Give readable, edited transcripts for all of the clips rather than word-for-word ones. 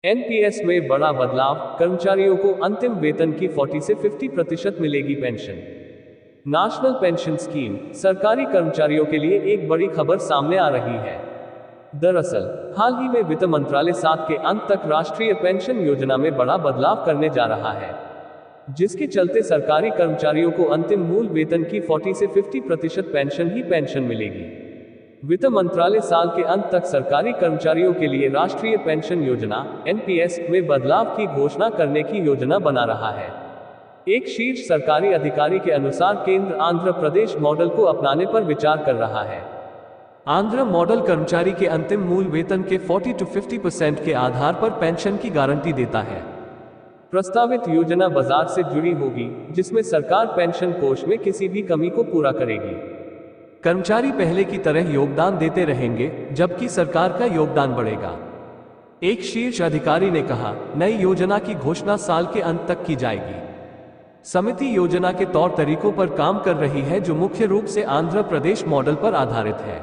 NPS में बड़ा बदलाव, कर्मचारियों को अंतिम वेतन की 40 से 50% मिलेगी पेंशन। नेशनल पेंशन स्कीम, सरकारी कर्मचारियों के लिए एक बड़ी खबर सामने आ रही है। दरअसल, हाल ही में वित्त मंत्रालय 7 के अंत तक राष्ट्रीय पेंशन योजना में बड़ा बदलाव करने जा रहा है, जिसके चलते सरकारी कर्मचारियों को अंतिम मूल वेतन की 40 से 50% पेंशन मिलेगी। वित्त मंत्रालय साल के अंत तक सरकारी कर्मचारियों के लिए राष्ट्रीय पेंशन योजना एनपीएस में बदलाव की घोषणा करने की योजना बना रहा है। एक शीर्ष सरकारी अधिकारी के अनुसार केंद्र आंध्र प्रदेश मॉडल को अपनाने पर विचार कर रहा है। आंध्र मॉडल कर्मचारी के अंतिम मूल वेतन के 40 to 50% के आधार पर पेंशन की गारंटी देता है। प्रस्तावित योजना बाजार से जुड़ी होगी, जिसमें सरकार पेंशन कोष में किसी भी कमी को पूरा करेगी। कर्मचारी पहले की तरह योगदान देते रहेंगे, जबकि सरकार का योगदान बढ़ेगा। एक शीर्ष अधिकारी ने कहा, नई योजना की घोषणा साल के अंत तक की जाएगी। समिति योजना के तौर तरीकों पर काम कर रही है, जो मुख्य रूप से आंध्र प्रदेश मॉडल पर आधारित है।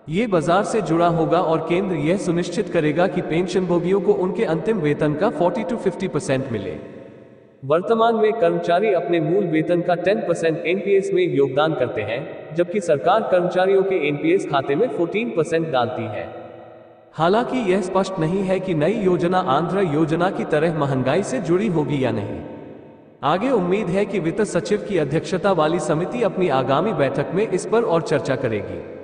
ये बाजार से जुड़ा होगा और केंद्र यह सुनिश्चित करेगा कि पेंशनभोगियों को उनके अंतिम वेतन का 40 to 50% मिले। वर्तमान में कर्मचारी अपने मूल वेतन का 10% एनपीएस में योगदान करते हैं, जबकि सरकार कर्मचारियों के एनपीएस खाते में 14% डालती है। हालांकि यह स्पष्ट नहीं है कि नई योजना आंध्र योजना की तरह महंगाई से जुड़ी होगी या नहीं। आगे उम्मीद है कि वित्त सचिव की अध्यक्षता वाली समिति अपनी आगामी बैठक में इस पर और चर्चा करेगी।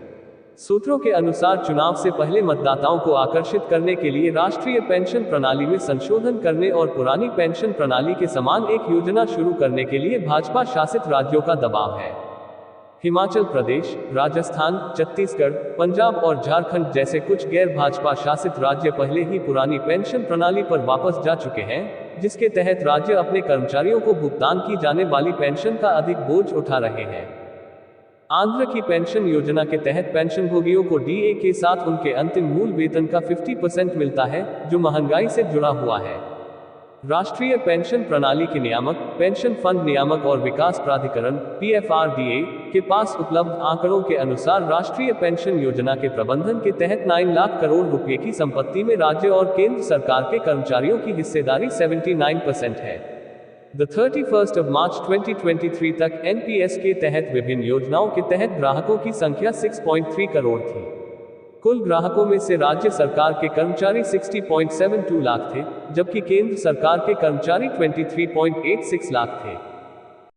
सूत्रों के अनुसार चुनाव से पहले मतदाताओं को आकर्षित करने के लिए राष्ट्रीय पेंशन प्रणाली में संशोधन करने और पुरानी पेंशन प्रणाली के समान एक योजना शुरू करने के लिए भाजपा शासित राज्यों का दबाव है। हिमाचल प्रदेश, राजस्थान, छत्तीसगढ़, पंजाब और झारखंड जैसे कुछ गैर भाजपा शासित राज्य पहले ही पुरानी पेंशन प्रणाली पर वापस जा चुके हैं, जिसके तहत राज्य अपने कर्मचारियों को भुगतान की जाने वाली पेंशन का अधिक बोझ उठा रहे हैं। आंध्र की पेंशन योजना के तहत पेंशनभोगियों को डीए के साथ उनके अंतिम मूल वेतन का 50% मिलता है, जो महंगाई से जुड़ा हुआ है। राष्ट्रीय पेंशन प्रणाली के नियामक, पेंशन फंड नियामक और विकास प्राधिकरण (PFRDA) के पास उपलब्ध आंकड़ों के अनुसार राष्ट्रीय पेंशन योजना के प्रबंधन के तहत 9 लाख करोड़ रुपए की संपत्ति में राज्य और केंद्र सरकार के कर्मचारियों की हिस्सेदारी 79% है। 31 मार्च 2023 तक एनपीएस के तहत विभिन्न योजनाओं के तहत ग्राहकों की संख्या 6.3 करोड़ थी। कुल ग्राहकों में से राज्य सरकार के कर्मचारी 60.72 लाख थे, जबकि केंद्र सरकार के कर्मचारी 23.86 लाख थे।